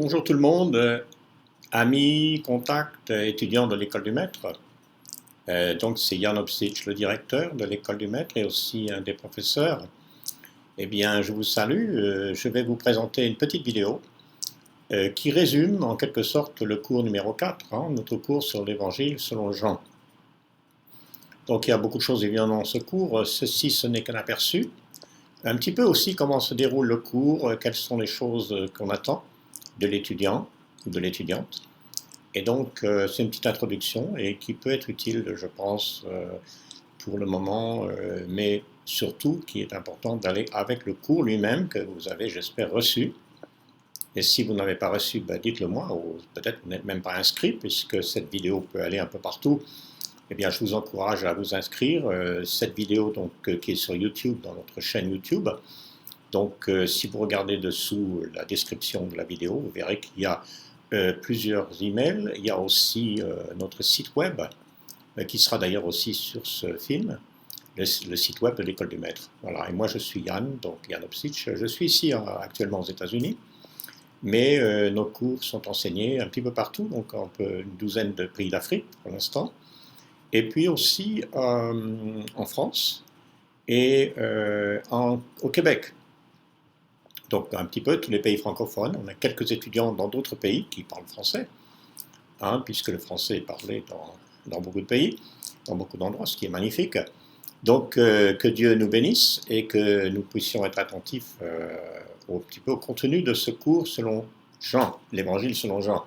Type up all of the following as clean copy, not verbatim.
Bonjour tout le monde, amis, contacts, étudiants de l'école du maître. Donc c'est Jan Opsic, le directeur de l'école du maître et aussi un des professeurs. Eh bien, je vous salue. Je vais vous présenter une petite vidéo qui résume en quelque sorte le cours numéro 4, notre cours sur l'évangile selon Jean. Donc il y a beaucoup de choses évidemment dans ce cours. Ceci, ce n'est qu'un aperçu. Un petit peu aussi comment se déroule le cours, quelles sont les choses qu'on attend de l'étudiant ou de l'étudiante. Et donc, c'est une petite introduction et qui peut être utile, je pense, pour le moment, mais surtout qui est important d'aller avec le cours lui-même que vous avez, j'espère, reçu. Et si vous n'avez pas reçu, ben dites-le moi, ou peut-être vous n'êtes même pas inscrit, puisque cette vidéo peut aller un peu partout. Eh bien, je vous encourage à vous inscrire. Cette vidéo, donc, qui est sur YouTube, dans notre chaîne YouTube. Donc, si vous regardez dessous la description de la vidéo, vous verrez qu'il y a plusieurs emails. Il y a aussi notre site web, qui sera d'ailleurs aussi sur ce film, le site web de l'école du maître. Voilà. Et moi, je suis Jan, donc Jan Opsic. Je suis ici actuellement aux États-Unis, mais nos cours sont enseignés un petit peu partout, donc une douzaine de pays d'Afrique pour l'instant, et puis aussi en France et au Québec. Donc un petit peu tous les pays francophones. On a quelques étudiants dans d'autres pays qui parlent français, puisque le français est parlé dans beaucoup de pays, dans beaucoup d'endroits, ce qui est magnifique. Donc que Dieu nous bénisse et que nous puissions être attentifs un petit peu au contenu de ce cours selon Jean, l'évangile selon Jean.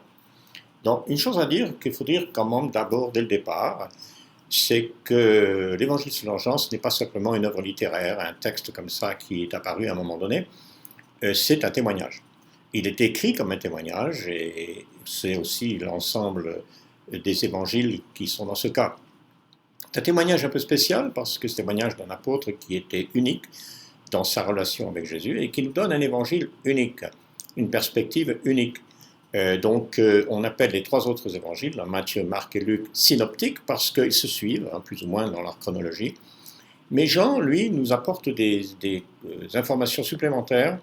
Donc une chose à dire qu'il faut dire quand même d'abord dès le départ, c'est que l'évangile selon Jean, ce n'est pas simplement une œuvre littéraire, un texte comme ça qui est apparu à un moment donné. C'est un témoignage. Il est écrit comme un témoignage et c'est aussi l'ensemble des évangiles qui sont dans ce cas. C'est un témoignage un peu spécial parce que c'est un témoignage d'un apôtre qui était unique dans sa relation avec Jésus et qui nous donne un évangile unique, une perspective unique. Donc on appelle les trois autres évangiles, Matthieu, Marc et Luc, synoptiques parce qu'ils se suivent, plus ou moins dans leur chronologie. Mais Jean, lui, nous apporte des informations supplémentaires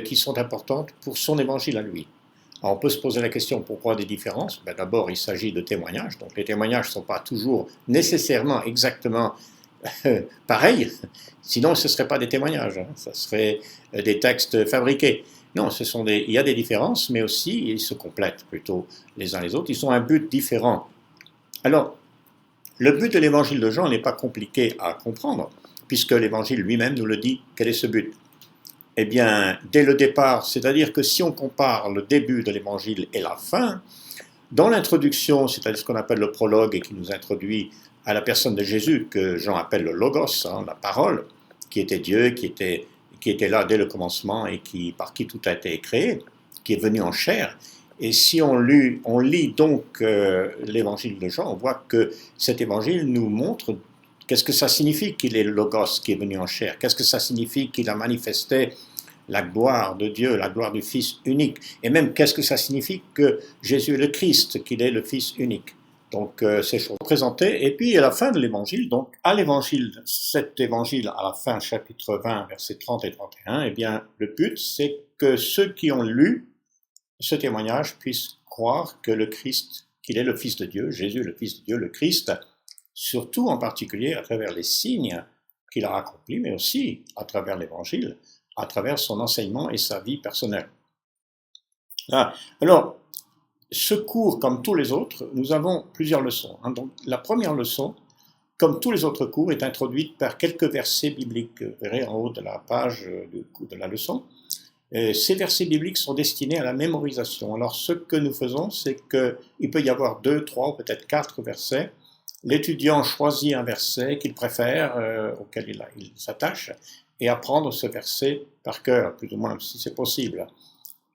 qui sont importantes pour son évangile à lui. Alors on peut se poser la question pourquoi des différences. D'abord, il s'agit de témoignages, donc les témoignages ne sont pas toujours nécessairement exactement pareils, sinon ce ne seraient pas des témoignages, ça serait des textes fabriqués. Non, il y a des différences, mais aussi ils se complètent plutôt les uns les autres, ils ont un but différent. Alors, le but de l'évangile de Jean n'est pas compliqué à comprendre, puisque l'évangile lui-même nous le dit, quel est ce but ? Eh bien, dès le départ, c'est-à-dire que si on compare le début de l'évangile et la fin, dans l'introduction, c'est-à-dire ce qu'on appelle le prologue et qui nous introduit à la personne de Jésus, que Jean appelle le logos, la parole, qui était Dieu, qui était là dès le commencement et par qui tout a été créé, qui est venu en chair. Et si on lit donc l'évangile de Jean, on voit que cet évangile nous montre qu'est-ce que ça signifie qu'il est le logos qui est venu en chair, qu'est-ce que ça signifie qu'il a manifesté la gloire de Dieu, la gloire du Fils unique, et même qu'est-ce que ça signifie que Jésus est le Christ, qu'il est le Fils unique. Donc ces choses présentées, et puis à la fin de l'évangile, donc à l'évangile, cet évangile à la fin, chapitre 20, versets 30 et 31, eh bien le but c'est que ceux qui ont lu ce témoignage puissent croire que le Christ, qu'il est le Fils de Dieu, Jésus le Fils de Dieu, le Christ, surtout en particulier à travers les signes qu'il a accomplis, mais aussi à travers l'évangile, à travers son enseignement et sa vie personnelle. Alors, ce cours, comme tous les autres, nous avons plusieurs leçons. Donc, la première leçon, comme tous les autres cours, est introduite par quelques versets bibliques. Vous verrez en haut de la page de la leçon. Ces versets bibliques sont destinés à la mémorisation. Alors, ce que nous faisons, c'est qu'il peut y avoir 2, 3 ou peut-être 4 versets. L'étudiant choisit un verset qu'il préfère, auquel il s'attache, et apprendre ce verset par cœur, plus ou moins, si c'est possible.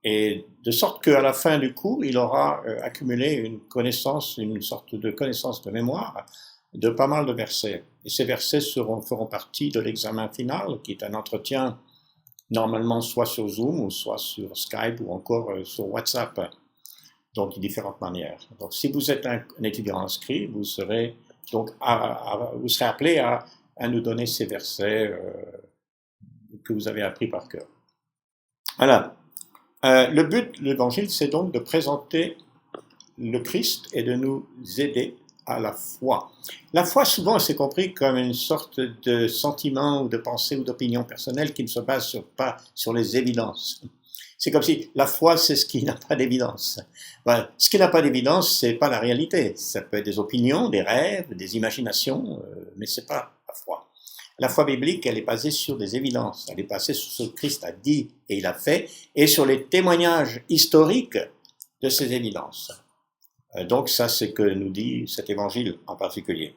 Et de sorte qu'à la fin du cours, il aura accumulé une sorte de connaissance de mémoire de pas mal de versets. Et ces versets feront partie de l'examen final, qui est un entretien normalement soit sur Zoom, ou soit sur Skype, ou encore sur WhatsApp. Donc, de différentes manières. Donc, si vous êtes un étudiant inscrit, vous serez appelé à nous donner ces versets que vous avez appris par cœur. Voilà. Le but de l'évangile, c'est donc de présenter le Christ et de nous aider à la foi. La foi, souvent, c'est compris comme une sorte de sentiment ou de pensée ou d'opinion personnelle qui ne se base pas sur les évidences. C'est comme si la foi, c'est ce qui n'a pas d'évidence. Voilà. Ce qui n'a pas d'évidence, c'est pas la réalité. Ça peut être des opinions, des rêves, des imaginations, mais c'est pas la foi. La foi biblique, elle est basée sur des évidences. Elle est basée sur ce que Christ a dit et il a fait, et sur les témoignages historiques de ces évidences. Donc ça, c'est ce que nous dit cet évangile en particulier.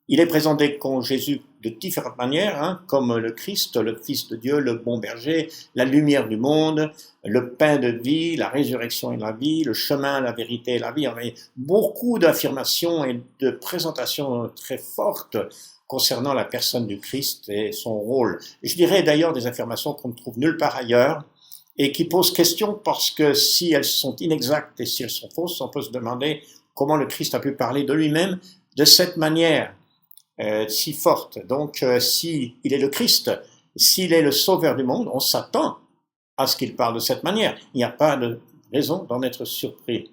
Il est présenté comme Jésus de différentes manières, hein, comme le Christ, le Fils de Dieu, le bon berger, la lumière du monde, le pain de vie, la résurrection et la vie, le chemin, la vérité et la vie. On a beaucoup d'affirmations et de présentations très fortes concernant la personne du Christ et son rôle. Je dirais d'ailleurs des affirmations qu'on ne trouve nulle part ailleurs et qui posent question parce que si elles sont inexactes et si elles sont fausses, on peut se demander comment le Christ a pu parler de lui-même de cette manière. Si forte. Donc, s'il est le Christ, s'il est le sauveur du monde, on s'attend à ce qu'il parle de cette manière. Il n'y a pas de raison d'en être surpris.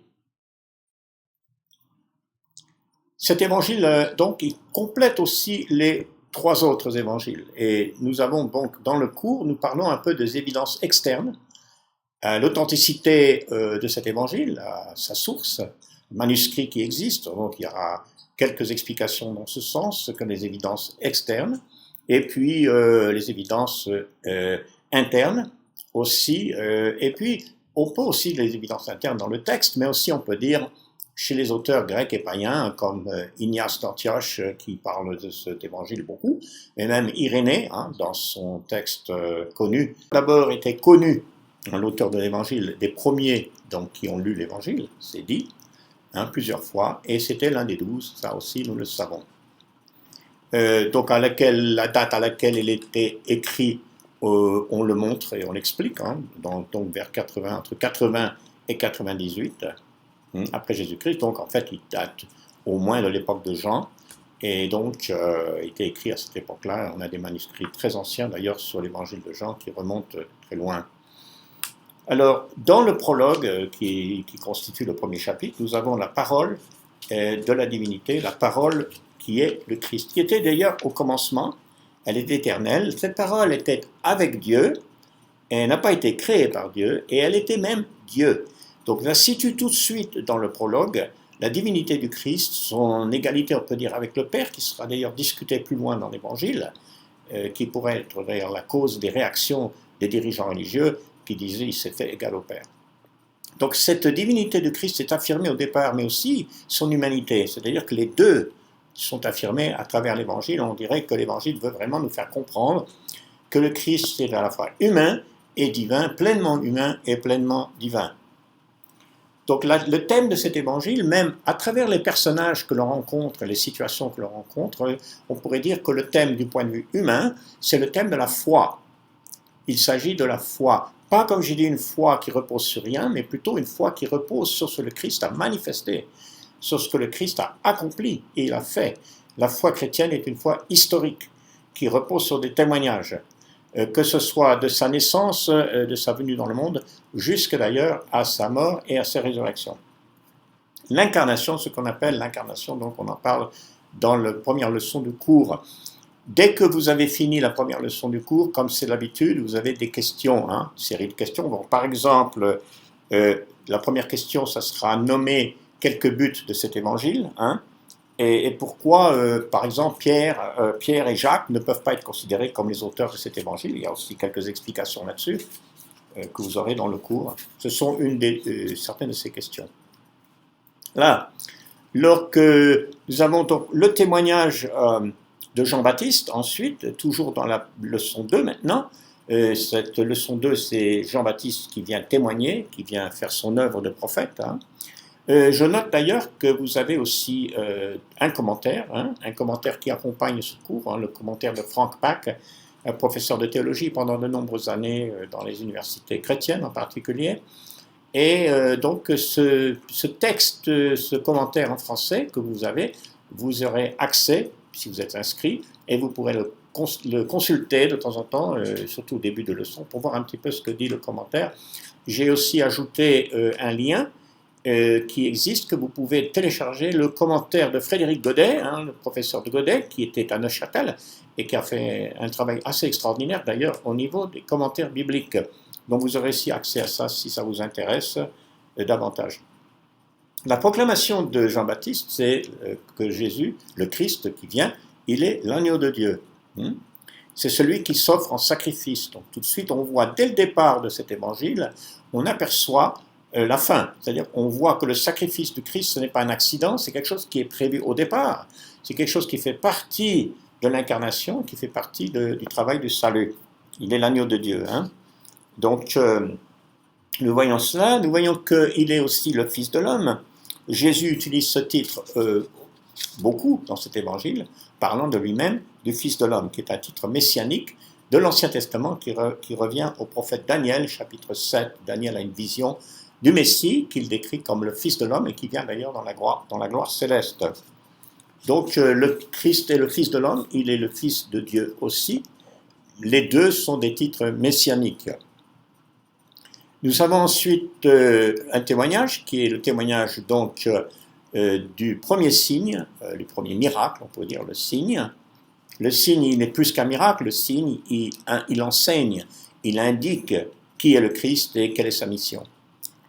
Cet évangile, donc, il complète aussi les 3 autres évangiles. Et nous avons donc, dans le cours, nous parlons un peu des évidences externes, l'authenticité de cet évangile, sa source, le manuscrit qui existe, donc il y aura quelques explications dans ce sens, comme les évidences externes, et puis les évidences internes aussi, et puis on peut aussi les évidences internes dans le texte, mais aussi on peut dire chez les auteurs grecs et païens, comme Ignace d'Antioche qui parle de cet évangile beaucoup, et même Irénée, hein, dans son texte connu, d'abord était connu, l'auteur de l'évangile, des premiers donc, qui ont lu l'évangile, c'est dit, hein, plusieurs fois, et c'était l'un des 12, ça aussi nous le savons. Donc la date à laquelle il était écrit, on le montre et on l'explique, hein, donc vers 80, entre 80 et 98, après Jésus-Christ, donc en fait il date au moins de l'époque de Jean, et donc il était écrit à cette époque-là. On a des manuscrits très anciens d'ailleurs sur l'évangile de Jean qui remontent très loin. Alors, dans le prologue qui constitue le premier chapitre, nous avons la parole de la divinité, la parole qui est le Christ, qui était d'ailleurs au commencement, elle est éternelle, cette parole était avec Dieu, elle n'a pas été créée par Dieu, et elle était même Dieu. Donc, ça situe tout de suite dans le prologue la divinité du Christ, son égalité, on peut dire, avec le Père, qui sera d'ailleurs discutée plus loin dans l'Évangile, qui pourrait être d'ailleurs la cause des réactions des dirigeants religieux, qui disait il s'est fait égal au Père. Donc cette divinité de Christ est affirmée au départ, mais aussi son humanité. C'est-à-dire que les deux sont affirmés à travers l'Évangile. On dirait que l'Évangile veut vraiment nous faire comprendre que le Christ est à la fois humain et divin, pleinement humain et pleinement divin. Donc le thème de cet Évangile, même à travers les personnages que l'on rencontre, les situations que l'on rencontre, on pourrait dire que le thème du point de vue humain, c'est le thème de la foi. Il s'agit de la foi. Pas, comme j'ai dit, une foi qui repose sur rien, mais plutôt une foi qui repose sur ce que le Christ a manifesté, sur ce que le Christ a accompli et il a fait. La foi chrétienne est une foi historique, qui repose sur des témoignages, que ce soit de sa naissance, de sa venue dans le monde, jusque d'ailleurs à sa mort et à sa résurrection. L'incarnation, ce qu'on appelle l'incarnation, donc on en parle dans la première leçon du cours. Dès que vous avez fini la première leçon du cours, comme c'est l'habitude, vous avez des questions, hein, une série de questions. Bon, par exemple, la première question, ça sera nommer quelques buts de cet évangile, hein, et pourquoi, par exemple, Pierre et Jacques ne peuvent pas être considérés comme les auteurs de cet évangile. Il y a aussi quelques explications là-dessus que vous aurez dans le cours. Ce sont certaines de ces questions. Là, lorsque nous avons donc le témoignage de Jean-Baptiste, ensuite, toujours dans la leçon 2 maintenant. Cette leçon 2, c'est Jean-Baptiste qui vient témoigner, qui vient faire son œuvre de prophète. Hein. Je note d'ailleurs que vous avez aussi un commentaire qui accompagne ce cours, hein, le commentaire de Frank Pack, un professeur de théologie pendant de nombreuses années dans les universités chrétiennes en particulier. Et donc ce texte, ce commentaire en français que vous avez, vous aurez accès si vous êtes inscrit, et vous pourrez le le consulter de temps en temps, surtout au début de leçon, pour voir un petit peu ce que dit le commentaire. J'ai aussi ajouté un lien qui existe, que vous pouvez télécharger, le commentaire de Frédéric Godet, le professeur de Godet, qui était à Neuchâtel, et qui a fait un travail assez extraordinaire, d'ailleurs, au niveau des commentaires bibliques. Donc vous aurez aussi accès à ça, si ça vous intéresse davantage. La proclamation de Jean-Baptiste, c'est que Jésus, le Christ qui vient, il est l'agneau de Dieu. C'est celui qui s'offre en sacrifice. Donc tout de suite, on voit dès le départ de cet évangile, on aperçoit la fin. C'est-à-dire on voit que le sacrifice du Christ, ce n'est pas un accident, c'est quelque chose qui est prévu au départ. C'est quelque chose qui fait partie de l'incarnation, qui fait partie du travail du salut. Il est l'agneau de Dieu. Donc, nous voyons cela. Nous voyons qu'il est aussi le Fils de l'homme. Jésus utilise ce titre beaucoup dans cet évangile, parlant de lui-même du Fils de l'homme, qui est un titre messianique de l'Ancien Testament qui revient au prophète Daniel, chapitre 7. Daniel a une vision du Messie qu'il décrit comme le Fils de l'homme et qui vient d'ailleurs dans la gloire céleste. Donc le Christ est le Fils de l'homme, il est le Fils de Dieu aussi. Les deux sont des titres messianiques. Nous avons ensuite un témoignage qui est le témoignage donc du premier signe, le premier miracle, on peut dire le signe. Le signe, il n'est plus qu'un miracle, le signe, il enseigne, il indique qui est le Christ et quelle est sa mission.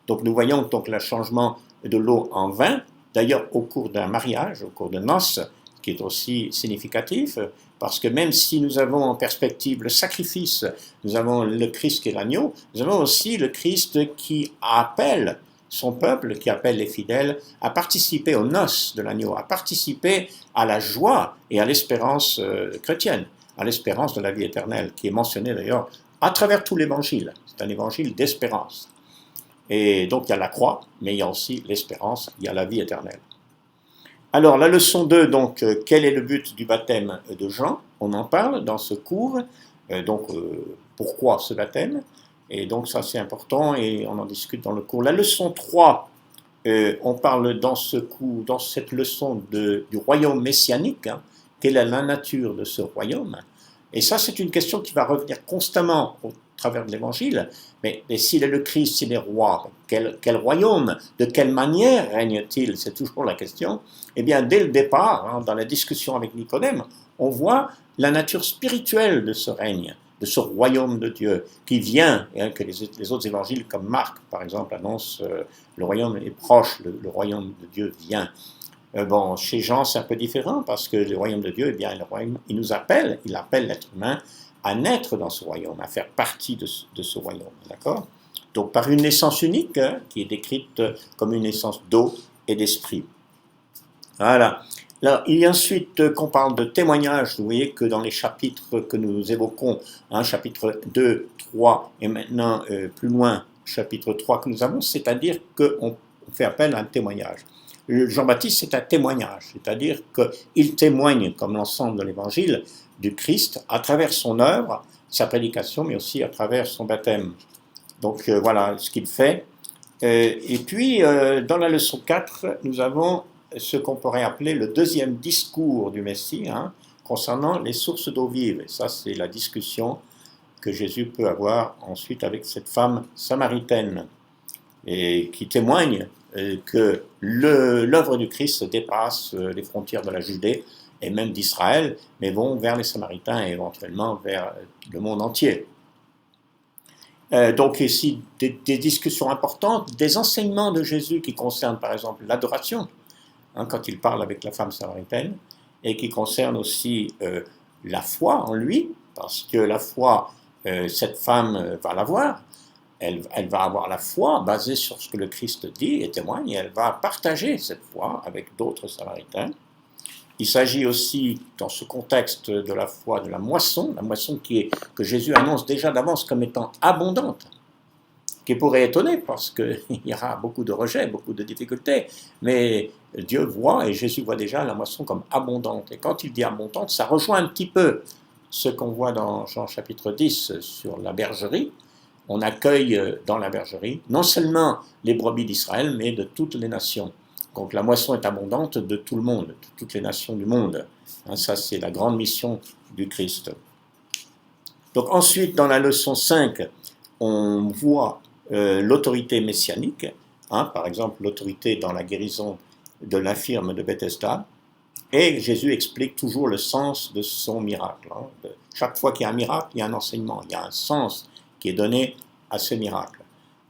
Donc nous voyons donc le changement de l'eau en vin, d'ailleurs au cours d'un mariage, au cours de noces, qui est aussi significatif, parce que même si nous avons en perspective le sacrifice, nous avons le Christ qui est l'agneau, nous avons aussi le Christ qui appelle son peuple, qui appelle les fidèles à participer aux noces de l'agneau, à participer à la joie et à l'espérance chrétienne, à l'espérance de la vie éternelle, qui est mentionnée d'ailleurs à travers tout l'évangile. C'est un évangile d'espérance. Et donc il y a la croix, mais il y a aussi l'espérance, il y a la vie éternelle. Alors la leçon 2, donc, quel est le but du baptême de Jean? On en parle dans ce cours, pourquoi ce baptême? Et donc ça c'est important et on en discute dans le cours. La leçon 3, on parle dans cette leçon du royaume messianique, quelle est la nature de ce royaume? Et ça c'est une question qui va revenir constamment au travers de l'évangile, mais s'il est le Christ, s'il est roi, quel royaume, de quelle manière règne-t-il? C'est toujours la question. Eh bien, dès le départ, dans la discussion avec Nicodème, on voit la nature spirituelle de ce règne, de ce royaume de Dieu, qui vient, que les autres évangiles, comme Marc, par exemple, annoncent le royaume est proche, le royaume de Dieu vient. Chez Jean, c'est un peu différent, parce que le royaume de Dieu, eh bien, le royaume, il appelle l'être humain à naître dans ce royaume, à faire partie de ce royaume, d'accord? Donc par une naissance unique, qui est décrite comme une naissance d'eau et d'esprit. Voilà. Alors, il y a ensuite qu'on parle de témoignage, vous voyez que dans les chapitres que nous évoquons, chapitre 2, 3, et maintenant plus loin, chapitre 3 que nous avons, c'est-à-dire qu'on fait appel à un témoignage. Jean-Baptiste, c'est un témoignage, c'est-à-dire qu'il témoigne, comme l'ensemble de l'évangile, du Christ à travers son œuvre, sa prédication, mais aussi à travers son baptême. Donc voilà ce qu'il fait. Et puis, dans la leçon 4, nous avons ce qu'on pourrait appeler le deuxième discours du Messie, concernant les sources d'eau vive. Et ça, c'est la discussion que Jésus peut avoir ensuite avec cette femme samaritaine, et qui témoigne que l'œuvre du Christ dépasse les frontières de la Judée, et même d'Israël, mais vont vers les Samaritains et éventuellement vers le monde entier. Donc ici, des discussions importantes, des enseignements de Jésus qui concernent par exemple l'adoration, quand il parle avec la femme samaritaine, et qui concernent aussi la foi en lui, parce que la foi, cette femme va l'avoir, elle va avoir la foi basée sur ce que le Christ dit et témoigne, et elle va partager cette foi avec d'autres Samaritains. Il s'agit aussi, dans ce contexte de la foi, de la moisson que Jésus annonce déjà d'avance comme étant abondante, qui pourrait étonner parce qu'il y aura beaucoup de rejets, beaucoup de difficultés, mais Dieu voit et Jésus voit déjà la moisson comme abondante. Et quand il dit abondante, ça rejoint un petit peu ce qu'on voit dans Jean chapitre 10 sur la bergerie. On accueille dans la bergerie non seulement les brebis d'Israël, mais de toutes les nations. Donc la moisson est abondante de tout le monde, de toutes les nations du monde. Hein, ça, c'est la grande mission du Christ. Donc ensuite, dans la leçon 5, on voit l'autorité messianique, hein, par exemple l'autorité dans la guérison de l'infirme de Bethesda, et Jésus explique toujours le sens de son miracle. Hein. Chaque fois qu'il y a un miracle, il y a un enseignement, il y a un sens qui est donné à ce miracle.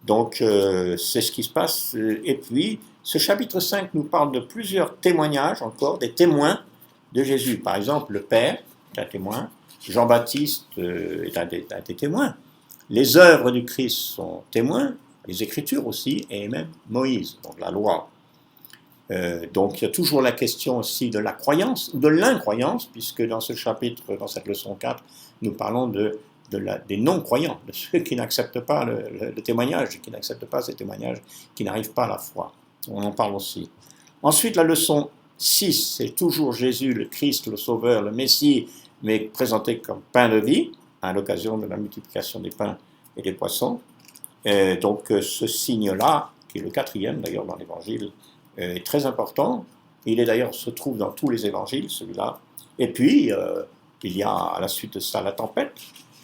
Donc c'est ce qui se passe. Et puis, ce chapitre 5 nous parle de plusieurs témoignages encore, des témoins de Jésus. Par exemple, le Père est un témoin, Jean-Baptiste est un des témoins. Les œuvres du Christ sont témoins, les Écritures aussi, et même Moïse, donc la loi. Donc il y a toujours la question aussi de la croyance, de l'incroyance, puisque dans ce chapitre, dans cette leçon 4, nous parlons des non-croyants, de ceux qui n'acceptent pas le témoignage, qui n'acceptent pas ces témoignages, qui n'arrivent pas à la foi. On en parle aussi. Ensuite, la leçon 6, c'est toujours Jésus, le Christ, le Sauveur, le Messie, mais présenté comme pain de vie, à l'occasion de la multiplication des pains et des poissons. Donc ce signe-là, qui est le 4e d'ailleurs dans l'Évangile, est très important. Il est d'ailleurs se trouve dans tous les évangiles, celui-là. Et puis, il y a à la suite de ça la tempête,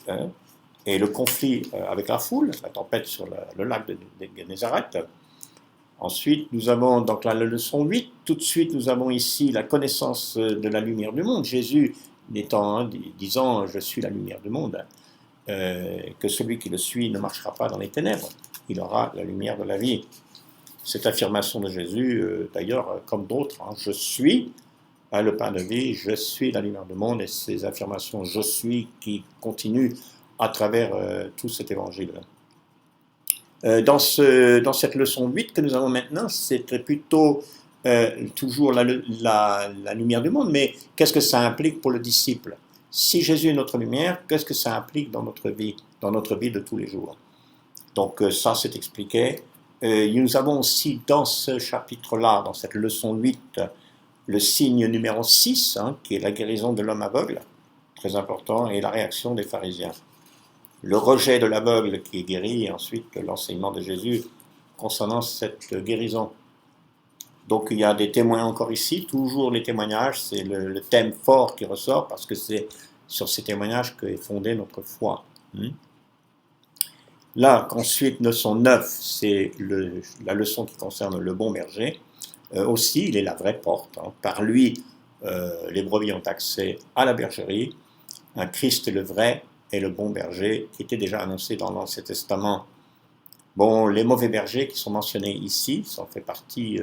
hein, et le conflit avec la foule, la tempête sur le lac de Génézareth. Ensuite, nous avons donc la leçon 8. Tout de suite, nous avons ici la connaissance de la lumière du monde. Jésus disant « Je suis la lumière du monde », que celui qui le suit ne marchera pas dans les ténèbres, il aura la lumière de la vie. Cette affirmation de Jésus, d'ailleurs, comme d'autres, hein, je suis le pain de vie, je suis la lumière du monde, et ces affirmations je suis qui continuent à travers tout cet évangile. Dans cette leçon 8 que nous avons maintenant, c'était plutôt toujours la lumière du monde, mais qu'est-ce que ça implique pour le disciple? Si Jésus est notre lumière, qu'est-ce que ça implique dans notre vie de tous les jours? Donc ça, c'est expliqué. Nous avons aussi dans ce chapitre-là, dans cette leçon 8, le signe numéro 6, hein, qui est la guérison de l'homme aveugle, très important, et la réaction des pharisiens. Le rejet de l'aveugle qui est guéri, et ensuite l'enseignement de Jésus concernant cette guérison. Donc il y a des témoins encore ici, toujours les témoignages, c'est le thème fort qui ressort, parce que c'est sur ces témoignages qu'est fondée notre foi. Là, ensuite, leçon 9, c'est la leçon qui concerne le bon berger. Aussi, il est la vraie porte. Hein. Par lui, les brebis ont accès à la bergerie. Un Christ est le vrai et le bon berger, qui était déjà annoncé dans l'Ancien Testament. Bon, les mauvais bergers qui sont mentionnés ici, ça fait partie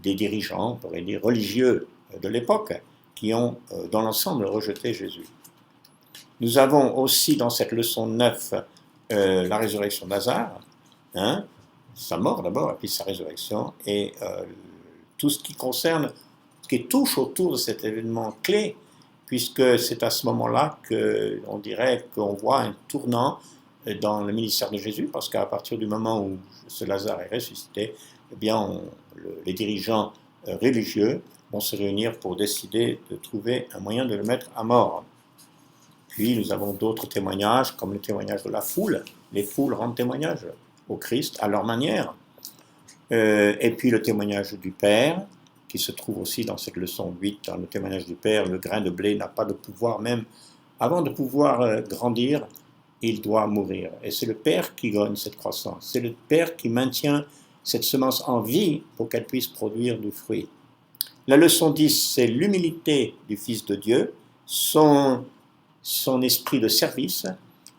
des dirigeants, on pourrait dire religieux de l'époque, qui ont dans l'ensemble rejeté Jésus. Nous avons aussi dans cette leçon 9 la résurrection de Lazare, hein, sa mort d'abord, et puis sa résurrection, et tout ce qui concerne, ce qui touche autour de cet événement clé, puisque c'est à ce moment-là qu'on dirait qu'on voit un tournant dans le ministère de Jésus, parce qu'à partir du moment où ce Lazare est ressuscité, eh bien les dirigeants religieux vont se réunir pour décider de trouver un moyen de le mettre à mort. Puis nous avons d'autres témoignages, comme le témoignage de la foule. Les foules rendent témoignage au Christ à leur manière. Et puis le témoignage du Père, qui se trouve aussi dans cette leçon 8, dans le témoignage du Père. Le grain de blé n'a pas de pouvoir, même avant de pouvoir grandir, il doit mourir. Et c'est le Père qui donne cette croissance. C'est le Père qui maintient cette semence en vie pour qu'elle puisse produire du fruit. La leçon 10, c'est l'humilité du Fils de Dieu, son esprit de service.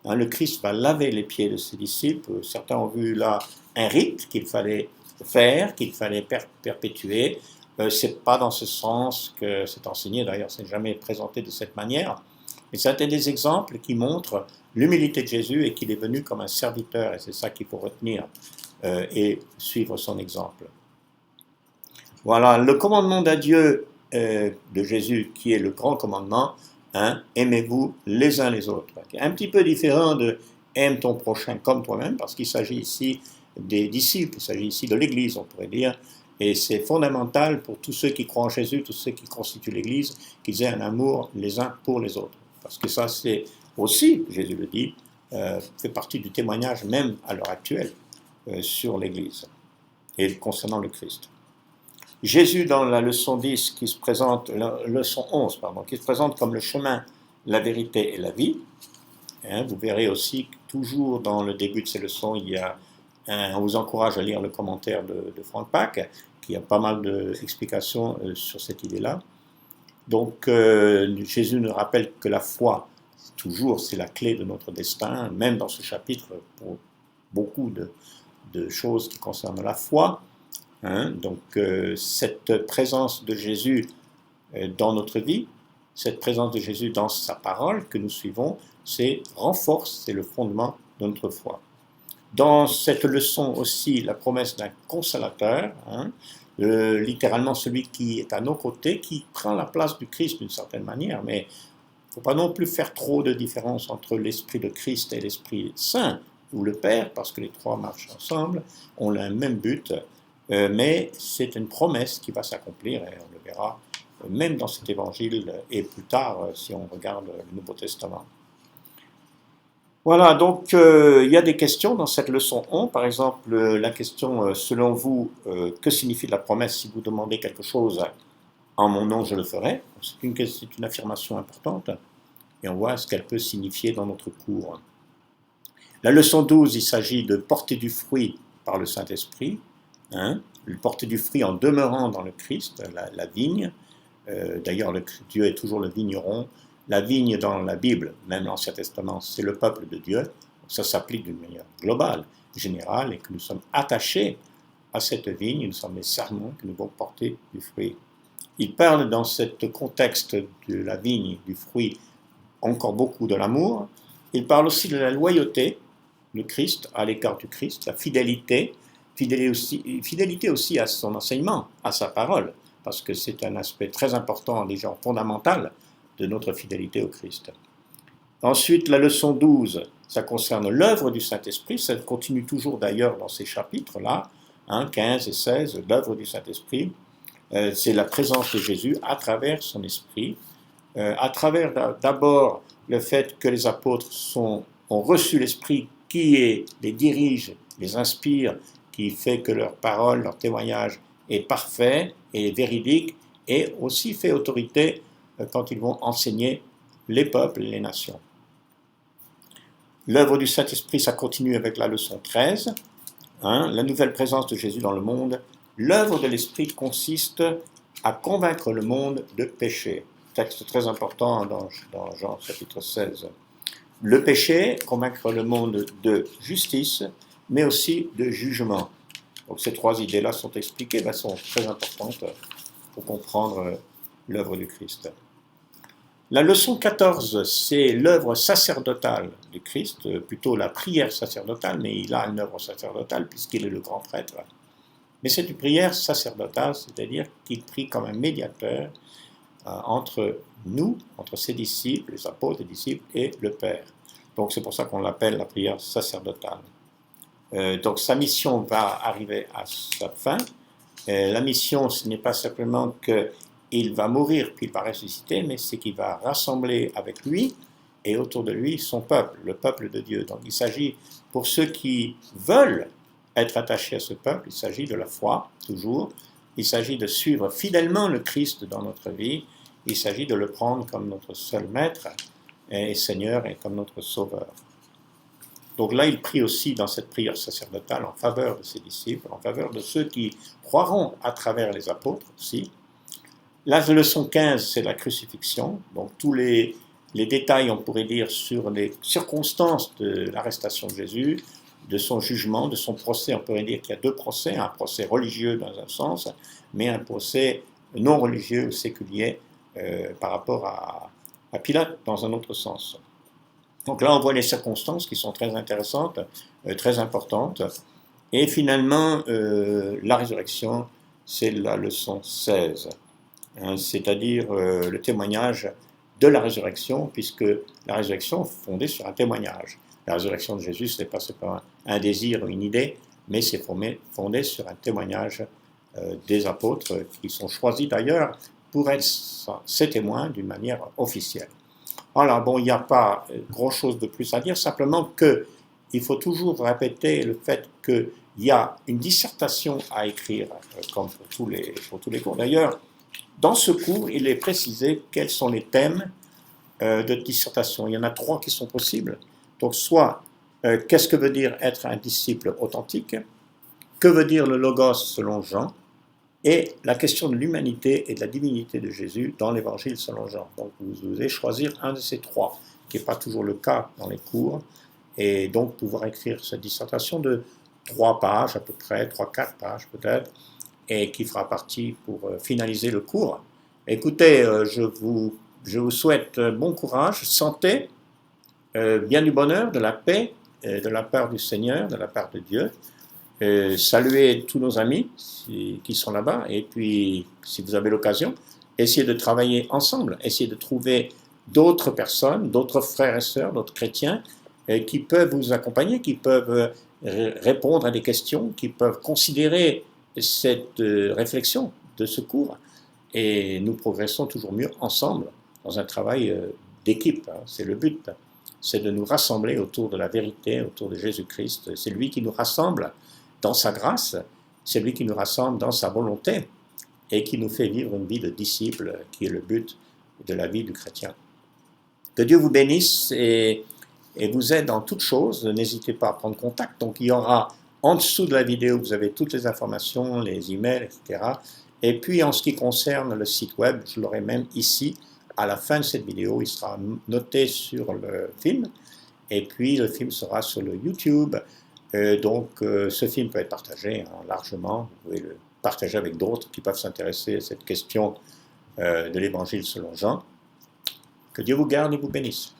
Hein, le Christ va laver les pieds de ses disciples. Certains ont vu là un rite qu'il fallait faire, qu'il fallait perpétuer. C'est pas dans ce sens que c'est enseigné, d'ailleurs c'est jamais présenté de cette manière, mais c'était des exemples qui montrent l'humilité de Jésus et qu'il est venu comme un serviteur, et c'est ça qu'il faut retenir et suivre son exemple. Voilà, le commandement d'adieu de Jésus, qui est le grand commandement, hein, aimez-vous les uns les autres. Un petit peu différent de aime ton prochain comme toi-même, parce qu'il s'agit ici des disciples, il s'agit ici de l'Église, on pourrait dire, et c'est fondamental pour tous ceux qui croient en Jésus, tous ceux qui constituent l'Église, qu'ils aient un amour les uns pour les autres. Parce que ça, c'est aussi, Jésus le dit, fait partie du témoignage même à l'heure actuelle sur l'Église et concernant le Christ. Jésus, dans la leçon 10, qui se présente, la leçon 11, pardon, qui se présente comme le chemin, la vérité et la vie. Hein, vous verrez aussi que toujours dans le début de ces leçons, on vous encourage à lire le commentaire de Frank Pack, qui a pas mal d'explications sur cette idée-là. Donc, Jésus nous rappelle que la foi, toujours, c'est la clé de notre destin, même dans ce chapitre, pour beaucoup de choses qui concernent la foi. Hein, donc, cette présence de Jésus dans notre vie, cette présence de Jésus dans sa parole que nous suivons, renforce, c'est le fondement de notre foi. Dans cette leçon aussi, la promesse d'un consolateur, hein, littéralement celui qui est à nos côtés, qui prend la place du Christ d'une certaine manière, mais il ne faut pas non plus faire trop de différence entre l'Esprit de Christ et l'Esprit Saint, ou le Père, parce que les trois marchent ensemble, ont le même but, mais c'est une promesse qui va s'accomplir, et on le verra même dans cet évangile, et plus tard, si on regarde le Nouveau Testament. Voilà, donc il y a des questions dans cette leçon 1. Par exemple, la question, selon vous, que signifie la promesse si vous demandez quelque chose en mon nom, je le ferai. C'est une affirmation importante et on voit ce qu'elle peut signifier dans notre cours. La leçon 12, il s'agit de porter du fruit par le Saint-Esprit, hein, porter du fruit en demeurant dans le Christ, la vigne. D'ailleurs, Dieu est toujours le vigneron. La vigne dans la Bible, même l'Ancien Testament, c'est le peuple de Dieu. Ça s'applique d'une manière globale, générale, et que nous sommes attachés à cette vigne. Nous sommes les serments que nous devons porter du fruit. Il parle dans ce contexte de la vigne, du fruit, encore beaucoup de l'amour. Il parle aussi de la loyauté du Christ, à l'égard du Christ, la fidélité aussi à son enseignement, à sa parole, parce que c'est un aspect très important, déjà fondamental, de notre fidélité au Christ. Ensuite, la leçon 12, ça concerne l'œuvre du Saint-Esprit, ça continue toujours d'ailleurs dans ces chapitres-là, 15 et 16, l'œuvre du Saint-Esprit, c'est la présence de Jésus à travers son esprit, à travers d'abord le fait que les apôtres ont reçu l'Esprit qui les dirige, les inspire, qui fait que leur parole, leur témoignage est parfait et véridique, et aussi fait autorité quand ils vont enseigner les peuples et les nations. L'œuvre du Saint-Esprit, ça continue avec la leçon 13, la nouvelle présence de Jésus dans le monde. L'œuvre de l'Esprit consiste à convaincre le monde de péché. Texte très important dans Jean chapitre 16. Le péché, convaincre le monde de justice, mais aussi de jugement. Donc ces trois idées-là sont expliquées, mais sont très importantes pour comprendre l'œuvre du Christ. La leçon 14, c'est l'œuvre sacerdotale du Christ, plutôt la prière sacerdotale, mais il a une œuvre sacerdotale puisqu'il est le grand prêtre. Mais c'est une prière sacerdotale, c'est-à-dire qu'il prie comme un médiateur entre nous, entre ses disciples, les apôtres, les disciples, et le Père. Donc c'est pour ça qu'on l'appelle la prière sacerdotale. Donc sa mission va arriver à sa fin. La mission, ce n'est pas simplement qu'il va mourir puis il va ressusciter, mais c'est qu'il va rassembler avec lui et autour de lui son peuple, le peuple de Dieu. Donc il s'agit, pour ceux qui veulent être attachés à ce peuple, il s'agit de la foi, toujours. Il s'agit de suivre fidèlement le Christ dans notre vie. Il s'agit de le prendre comme notre seul maître et Seigneur et comme notre sauveur. Donc là, il prie aussi dans cette prière sacerdotale en faveur de ses disciples, en faveur de ceux qui croiront à travers les apôtres aussi. La leçon 15, c'est la crucifixion. Donc tous les détails, on pourrait dire, sur les circonstances de l'arrestation de Jésus, de son jugement, de son procès. On pourrait dire qu'il y a deux procès, un procès religieux dans un sens, mais un procès non religieux ou séculier par rapport à Pilate dans un autre sens. Donc là, on voit les circonstances qui sont très intéressantes, très importantes. Et finalement, la résurrection, c'est la leçon 16, c'est-à-dire le témoignage de la résurrection, puisque la résurrection est fondée sur un témoignage. La résurrection de Jésus, ce n'est pas seulement un désir ou une idée, mais c'est fondé sur un témoignage des apôtres qui sont choisis d'ailleurs pour être ces témoins d'une manière officielle. Voilà, bon, il n'y a pas grand-chose de plus à dire, simplement qu'il faut toujours répéter le fait que il y a une dissertation à écrire, comme pour tous les cours. D'ailleurs, dans ce cours, il est précisé quels sont les thèmes de dissertation. Il y en a 3 qui sont possibles. Donc, soit, qu'est-ce que veut dire être un disciple authentique? Que veut dire le Logos selon Jean? Et la question de l'humanité et de la divinité de Jésus dans l'Évangile selon Jean. Donc, vous devez choisir un de ces 3, qui n'est pas toujours le cas dans les cours, et donc pouvoir écrire cette dissertation de 3 pages à peu près, 3-4 pages peut-être, et qui fera partie pour finaliser le cours. Écoutez, je vous souhaite bon courage, santé, bien du bonheur, de la paix, de la part du Seigneur, de la part de Dieu. Saluez tous nos amis qui sont là-bas, et puis, si vous avez l'occasion, essayez de travailler ensemble, essayez de trouver d'autres personnes, d'autres frères et sœurs, d'autres chrétiens, qui peuvent vous accompagner, qui peuvent répondre à des questions, qui peuvent considérer cette réflexion de ce cours, et nous progressons toujours mieux ensemble dans un travail d'équipe. C'est le but, c'est de nous rassembler autour de la vérité, autour de Jésus-Christ. C'est lui qui nous rassemble dans sa grâce, c'est lui qui nous rassemble dans sa volonté et qui nous fait vivre une vie de disciple, qui est le but de la vie du chrétien. Que Dieu vous bénisse et vous aide dans toutes choses. N'hésitez pas à prendre contact. Donc il y aura en dessous de la vidéo, vous avez toutes les informations, les emails, etc. Et puis en ce qui concerne le site web, je l'aurai même ici, à la fin de cette vidéo, il sera noté sur le film. Et puis le film sera sur le YouTube. Donc ce film peut être partagé largement. Vous pouvez le partager avec d'autres qui peuvent s'intéresser à cette question de l'Évangile selon Jean. Que Dieu vous garde et vous bénisse.